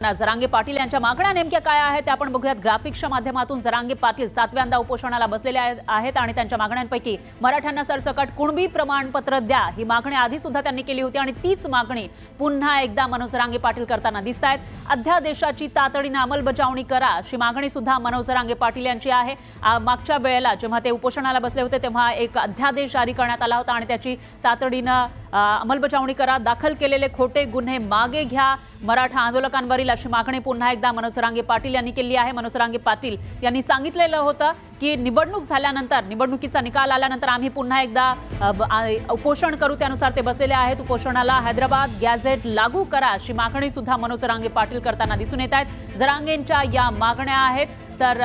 जरांगे पाटील यांच्या मागण्या नेमक्या काय आहेत ते आपण बघूयात। ग्राफिक्सच्या माध्यमातून जरांगे पाटील 7व्यांदा उपोषणाला बसलेले आहेत आणि त्यांच्या मागण्यांपैकी मराठ्यांना सरसकट कुणबी प्रमाणपत्र द्या ही मागणी आधी सुद्धा त्यांनी केली होती आणि तीच मागणी पुन्हा एकदा मनोज जरांगे पाटील करताना दिसतायत। अध्यादेशाची तातडीने अंमलबजावणी करा अशी मागणी सुद्धा मनोज जरांगे पाटील यांची आहे। मागच्या वेळेला जेव्हा ते उपोषणाला बसले होते तेव्हा एक अध्यादेश जारी करण्यात आला होता आणि त्याची तातडीने अंमलबजावणी करा, दाखल केलेले खोटे गुन्हे मागे घ्या, मराठा आंदोलकांवरील अशी मागणी पुन्हा एकदा मनोज जरांगे पाटील यांनी केली आहे। मनोज जरांगे पाटील यांनी सांगितलेलं होतं की निवडणूक झाल्यानंतर, निवडणुकीचा निकाल आल्यानंतर आम्ही पुन्हा एकदा उपोषण करू, त्यानुसार ते बसलेले आहेत। उपोषणाला हैदराबाद गॅझेट लागू करा अशी मागणी सुद्धा मनोज जरांगे पाटील करताना दिसून येत आहेत। जरांगेंच्या या मागण्या आहेत, तर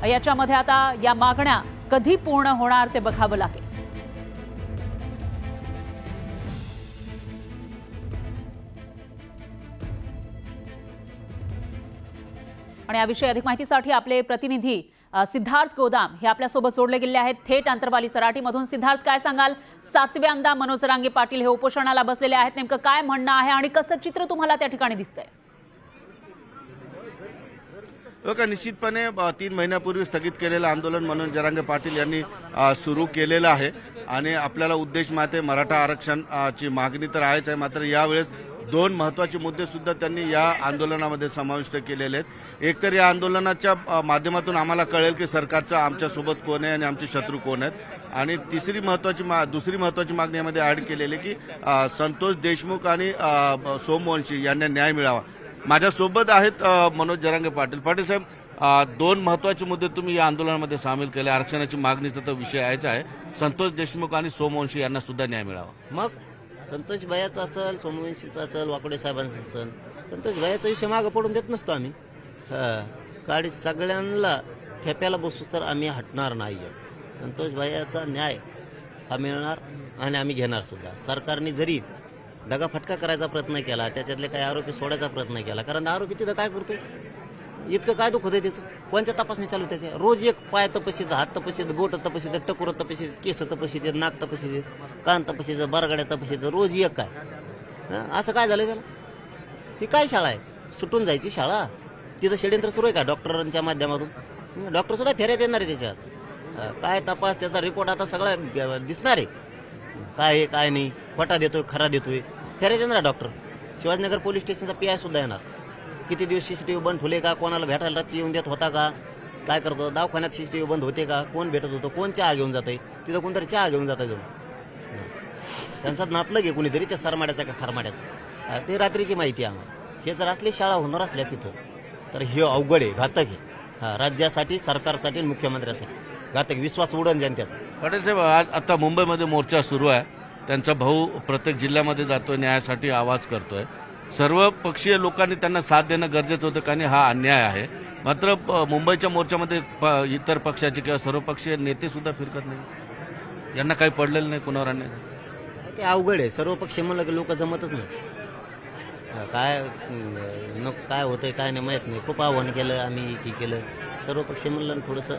याच्यामध्ये आता या मागण्या कधी पूर्ण होणार ते बघावं लागेल। आणि याविषयी अधिक माहितीसाठी आपले प्रतिनिधी सिद्धार्थ गोदाम हे आपल्यासोबत जोडले गेले आहेत थेट अंतरवाली सराटीमधून। सिद्धार्थ, काय सांगाल, 7व्यांदा मनोज जरांगे पाटील हे उपोषणाला बसलेले आहेत, नेमकं काय म्हणणं आहे आणि कसं चित्र तुम्हाला त्या ठिकाणी दिसतंय? निश्चितपणे 3 महिन्यापूर्वी स्थगित केलेलं आंदोलन मनोज जरांगे पाटील यांनी सुरू केलेलं आहे आणि आपल्याला उद्देश माहिती मराठा आरक्षणाची मागणी तर आहेच आहे, मात्र यावेळेस 2 महत्त्वाचे मुद्दे सुद्धा त्यांनी या आंदोलनामध्ये समाविष्ट केलेले आहेत। एकतर या आंदोलनाच्या माध्यमातून आम्हाला कळेल की सरकारचं आमच्यासोबत कोण आहे आणि आमचे शत्रू कोण आहेत, आणि दुसरी महत्त्वाची मागणी यामध्ये ऍड केलेली की संतोष देशमुख आणि सोमवंशी यांना न्याय मिळावा। माझ्यासोबत आहेत मनोज जरांगे पाटील। पाटील साहेब, 2 महत्त्वाचे मुद्दे तुम्ही या आंदोलनामध्ये सामील केले, आरक्षणाची मागणीचा तर विषय आहेच आहे, संतोष देशमुख आणि सोमवंशी यांना सुद्धा न्याय मिळावा। मग संतोष भैयाचा असेल, सोमवंशीचा असेल, वाकडे साहेबांचा असेल, संतोष भैयाचा विषय मागं पडून देत नसतो आम्ही। गाडी सगळ्यांना ठेप्याला बसूस तर आम्ही हटणार नाही। संतोष भैयाचा न्याय हा मिळणार आणि आम्ही घेणार सुद्धा। सरकारने जरी दगाफटका करायचा प्रयत्न केला, त्याच्यातले काही आरोपी सोडायचा प्रयत्न केला, कारण आरोपी तिथं काय करतोय, इतकं काय दुःख होतं त्याचं, कोणत्या तपासणी चालू त्याच्या, रोज एक पाय तपशीत, हात तपशीत, बोट तपशीत, टकुर तपशीत, केस तपशीत, नाक तपशीत, कान तपशीत, बरगाड्या तपशीत, रोज एक काय। असं काय झालं त्याला? ही काय शाळा आहे? सुटून जायची शाळा? तिथं षडयंत्र सुरू आहे का डॉक्टरांच्या माध्यमातून? डॉक्टर सुद्धा फेऱ्यात येणार आहे त्याच्यात, काय तपास, त्याचा रिपोर्ट आता सगळा दिसणार आहे, काय आहे काय नाही, खोटा देतोय खरा देतोय, फेऱ्यात येणार डॉक्टर। शिवाजीनगर पोलीस स्टेशनचा PI सुद्धा येणार, किती दिवस CCTV बंद ठेवले का, कोणाला भेटायला रात्री येऊन देत होता का, काय करतो, दवाखान्यात CCTV बंद होते का, कोण भेटत होतं, कोण चहा घेऊन जाते, तिथं कोणतरी चहा घेऊन जातं जाऊन, त्यांचा नातलग आहे कोणीतरी, त्या सरमाड्याचा का खरमाड्याचा, ते रात्रीची माहिती आहे आम्हाला। हे जर असली शाळा होणार असल्या तिथं तर हे अवघड आहे, घातक आहे, राज्यासाठी, सरकारसाठी, मुख्यमंत्र्यासाठी घातक, विश्वास उडन जनतेचा। पाटील साहेब, आता मुंबईमध्ये मोर्चा सुरू आहे, त्यांचा भाऊ प्रत्येक जिल्ह्यामध्ये जातोय, न्यायासाठी आवाज करतोय, सर्व पक्षीय लोकांनी त्यांना साथ देणं गरजेचं होतं, कारण हा अन्याय आहे। मात्र मुंबईच्या मोर्चामध्ये इतर पक्षाचे किंवा सर्वपक्षीय नेते सुद्धा फिरकत नाही, यांना काही पडलेलं नाही कुणावर अन्याय। ते अवघड आहे, सर्व पक्ष म्हणलं की लोक जमतच नाही, काय होतंय काय नाही माहीत नाही, खूप आव्हान केलं आम्ही, की केलं, सर्व पक्ष म्हणलं थोडंसं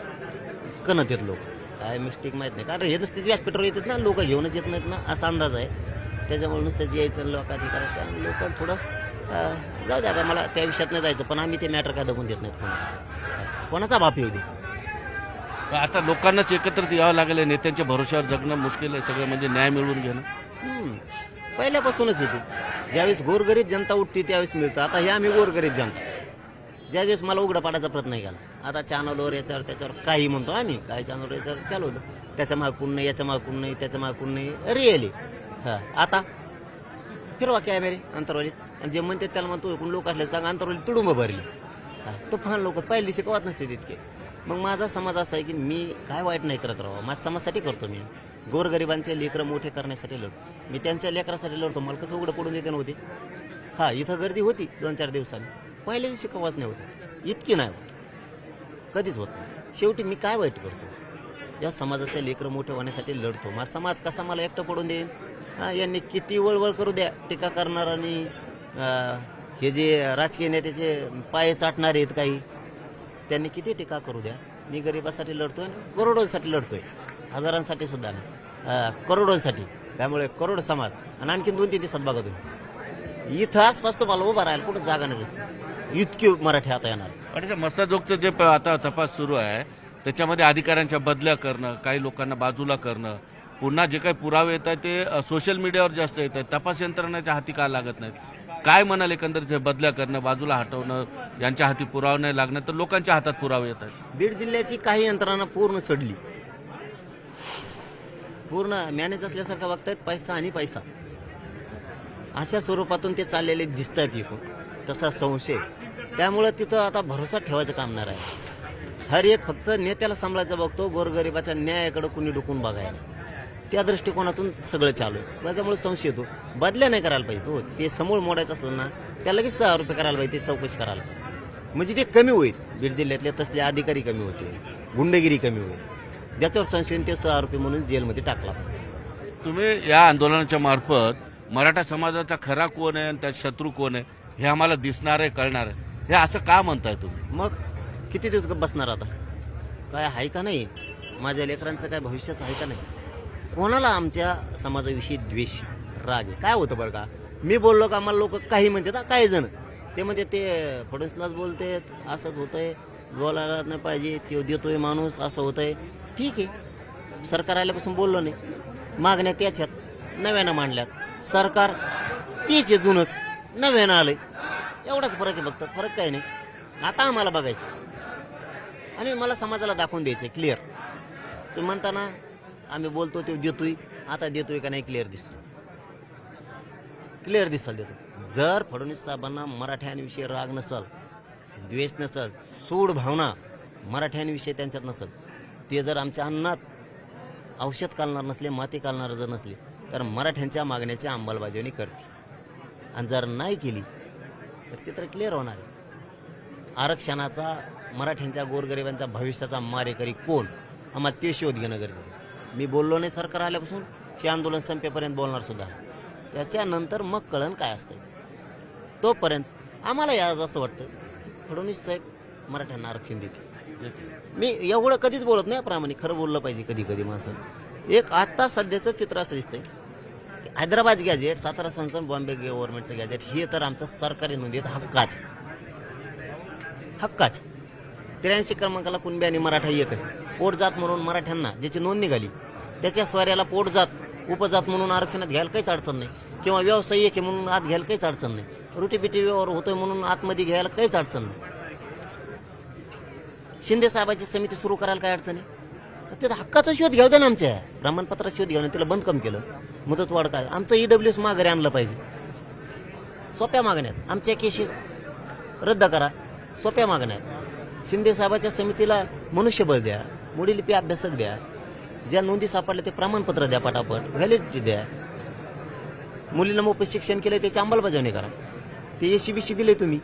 कणत येत लोक, काय मिस्टेक माहीत नाही, कारण हे नुसतेच व्यासपीठावर येतात ना, लोक घेऊनच येत नाहीत ना, असा अंदाज आहे, त्याच्यामुळे नुसतं यायचं लोकांनी करायचं, लोक थोडं जाऊ द्या, आता मला त्या विषयात नाही जायचं, पण आम्ही ते मॅटर काय दबून देत नाहीत, कोणाचा बाप येऊ दे। आता लोकांनाच एकत्रित यावं लागेल, नेत्यांच्या भरोश्यावर जगणं मुश्किल आहे सगळं, म्हणजे न्याय मिळवून घेणं पहिल्यापासूनच येते, ज्यावेळेस गोरगरीब जनता उठते त्यावेळेस मिळतं। आता हे आम्ही गोरगरीब जनता, ज्या दिवस मला उघडा पाडायचा प्रयत्न केला, आता चॅनलवर याच्यावर त्याच्यावर काही म्हणतो आम्ही, काय चॅनलवर याच्यावर चालू होतं, त्याच्या मागून नाही, याच्या मागून नाही, त्याच्या मागून नाही, रिअली आता फिरवा कॅमेरे अंतरवालीत, आणि जे म्हणतात त्याला म्हणतो कोण लोक असले सांग अंतरवाली तुडुंब भरली, तो फान लोक पहिल्या दिवशी कवत नसते तितके। मग माझा समाज असा आहे की मी काय वाईट नाही करत राहावं, माझ्या समाजासाठी करतो, मी गोरगरिबांचे लेकरं मोठे करण्यासाठी लढतो, मी त्यांच्या लेकरासाठी लढतो, मला कसं उघडं पडून देते नव्हते। इथं गर्दी होती 2-4 दिवसांनी, पहिल्या दिवशी कवाच नाही होते, इतकी नाही होत, कधीच होत नाही। शेवटी मी काय वाईट करतो, या समाजाचे लेकरं मोठे होण्यासाठी लढतो, माझा समाज कसा मला एकटं पडून देईन? यांनी किती वळवळ करू द्या, टीका करणार, आणि हे जे राजकीय नेत्याचे पाय चाटणारे आहेत काही, त्यांनी किती टीका करू द्या, मी गरिबासाठी लढतोय, करोडोंसाठी लढतोय, हजारांसाठी सुद्धा नाही, करोडोंसाठी। त्यामुळे करोड समाज, आणि आणखी 2-3 दिवसात बघा तुम्ही इथं आसपास तुम्हाला उभा राहायला कुठं जागा नाही दिसते। इतके मराठी आता येणार. आणि मसाजोगचं जे आता तपास सुरू आहे त्याच्यामध्ये अधिकाऱ्यांच्या बदल्या करणं, काही लोकांना बाजूला करणं, पुन्हा जे काही पुरावे येत आहेत ते सोशल मीडियावर जास्त येत आहेत, तपास यंत्रणाच्या हाती का लागत नाहीत? काय म्हणाल एकंदरीत हे बदल्या करणं, बाजूला हटवणं, यांच्या हाती पुरावे नाही लागणं तर लोकांच्या हातात पुरावे येत आहेत? बीड जिल्ह्याची काही यंत्रणा पूर्ण सडली, पूर्ण मॅनेज असल्यासारखं वागतायत, पैसा आणि पैसा अशा स्वरूपातून ते चाललेले दिसत आहेत एकूण, तसा संशय. त्यामुळे तिथं आता भरोसा ठेवायचं काम नाही राहिलं. हर एक फक्त नेत्याला सांभाळायचं बघतो, गोरगरिबाच्या न्यायाकडे कुणी डुकून बघायला, त्या दृष्टिकोनातून सगळं चालू आहे. त्याच्यामुळे संशय येतो. बदल्या नाही करायला पाहिजे तो, ते समूळ मोडायचं असलं ना त्या लगेच 6 रुपये करायला पाहिजे, ते चौकशी करायला पाहिजे, म्हणजे ते कमी होईल. बीड जिल्ह्यातले तसले अधिकारी कमी होते, गुंडगिरी कमी होईल. ज्याच्यावर संशय ते 6 रुपये म्हणून जेलमध्ये टाकला पाहिजे. तुम्ही या आंदोलनाच्या मार्फत मराठा समाजाचा खरा कोण आहे आणि त्यात शत्रू कोण आहे हे आम्हाला दिसणार आहे, कळणार आहे, हे असं का म्हणताय तुम्ही? मग किती दिवस बसणार आता? काय आहे का नाही? माझ्या लेकरांचं काय भविष्याचं आहे का नाही? कोणाला आमच्या समाजाविषयी द्वेष, राग आहे? काय होतं बरं का, मी बोललो का मला लोक काही म्हणतात, काही जण ते म्हणते ते फडणवीसलाच बोलते, असंच होतंय, बोलायला नाही पाहिजे, ते देतोय माणूस, असं होतंय. ठीक आहे, सरकार आल्यापासून बोललो नाही, मागण्या त्याच्यात नव्यानं मांडल्यात, सरकार तीच आहे, जुनंच नव्यानं आलंय, एवढाच फरक आहे फक्त, फरक काही नाही. आता आम्हाला बघायचं आणि मला समाजाला दाखवून द्यायचं क्लिअर. तुम्ही म्हणता ना आम्ही बोलतो ते देतोय, आता देतोय का नाही क्लिअर दिसतं, क्लिअर दिसाल देतो. जर फडणवीस साहेबांना मराठ्यांविषयी राग नसल, द्वेष नसल, सूड भावना मराठ्यांविषयी त्यांच्यात नसल, ते जर आमच्या अन्नात औषध घालणार नसले, माती घालणार जर नसले तर मराठ्यांच्या मागण्याची अंमलबजावणी करते. आणि जर नाही केली तर चित्र क्लिअर होणार आहे. आरक्षणाचा, मराठ्यांच्या गोरगरिबांच्या भविष्याचा मारेकरी कोण, आम्हाला ते शोध घेणं गरजेचं आहे. मी बोललो नाही सरकार आल्यापासून, हे आंदोलन संपेपर्यंत बोलणार सुद्धा. त्याच्यानंतर मग कळण काय असतं. तोपर्यंत आम्हाला आज असं वाटतं फडणवीस साहेब मराठ्यांना आरक्षण देते. मी एवढं कधीच बोलत नाही, प्रामाणिक खरं बोललं पाहिजे कधी कधी माणसानं. एक आता सध्याचं चित्र असं दिसतंय की हैदराबाद गॅजेट, सातारा संस्थान, बॉम्बे गव्हर्नमेंटचं गॅजेट, हे तर आमचं सरकारी नोंदीत हक्काच 83 क्रमांकाला कुणबी आणि मराठा एकच. पोटजात म्हणून मराठ्यांना ज्याची नोंद निघाली त्याच्या स्वाऱ्याला पोटजात, उपजात म्हणून आरक्षणात घ्यायला काहीच अडचण नाही, किंवा व्यावसायिक आहे म्हणून आत घ्यायला काहीच अडचण नाही, रुटीपिटी व्यवहार होतोय म्हणून आतमध्ये घ्यायला काहीच अडचण नाही. शिंदे साहेबाची समिती सुरू करायला काय अडचण आहे? तिथं हक्काचा शोध घ्याव द्या ना, आमच्या प्रमाणपत्राचा शोध घ्यावं, तिला बंद कम केलं. मुदतवाढ काय, आमचं EWS माघारी आणलं पाहिजे. सोप्या मागण्यात आमच्या केसेस रद्द करा, सोप्या मागण्यात. शिंदे साहेबाच्या समितीला मनुष्यबळ द्या, मोडीलिपी अभ्यासक द्या, ज्या नोंदी सापडल्या ते प्रमाणपत्र द्या, पटापट व्हॅलिडिटी द्या. मुलीला मोफत शिक्षण केलं त्याची अंमलबजावणी करा. ते SCBC दिले तुम्ही,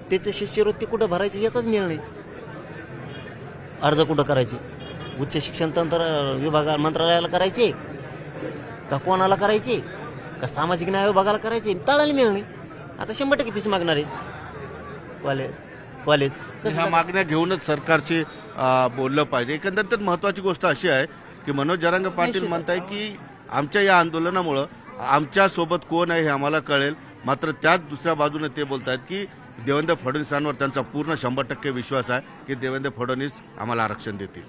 त्याचं शिष्यवृत्ती कुठं भरायची याचाच मेळ नाही. अर्ज कुठं करायचे, उच्च शिक्षण तंत्र विभागा मंत्रालयाला करायचे का कोणाला करायचे, का सामाजिक न्याय विभागाला करायचे, तळाला मेळ नाही. आता 100% फीस मागणार आहे कॉलेज. ह्या मागण्या घेऊनच सरकारशी बोललं पाहिजे. एकंदरीत महत्वाची गोष्ट अशी आहे की मनोज जरांगे पाटील म्हणताय की आमच्या या आंदोलनामुळं आमच्या सोबत कोण आहे हे आम्हाला कळेल. मात्र त्याच दुसऱ्या बाजूने ते बोलतायत की देवेंद्र फडणवीसांवर त्यांचा पूर्ण 100% विश्वास आहे की देवेंद्र फडणवीस आम्हाला आरक्षण देतील.